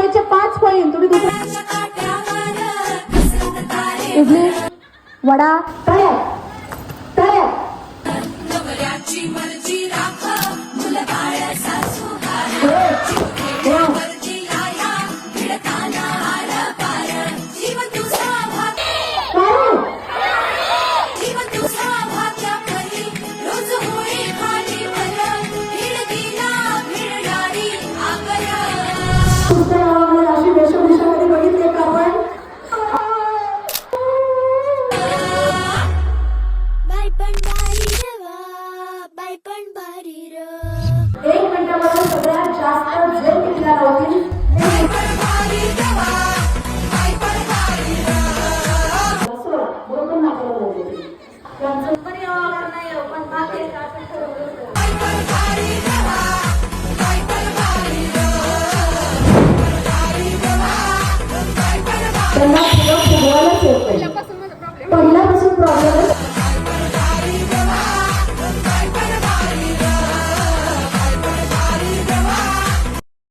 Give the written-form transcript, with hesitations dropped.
₹1 5 coin. तुम्ही दुसऱ्या इडली वडा तळ्या तळ्या. अशी वेशभूषा कधी बघितली का आपण? एक मिनिटामध्ये सगळ्यात जास्त जे टिकल्या होतील त्यांना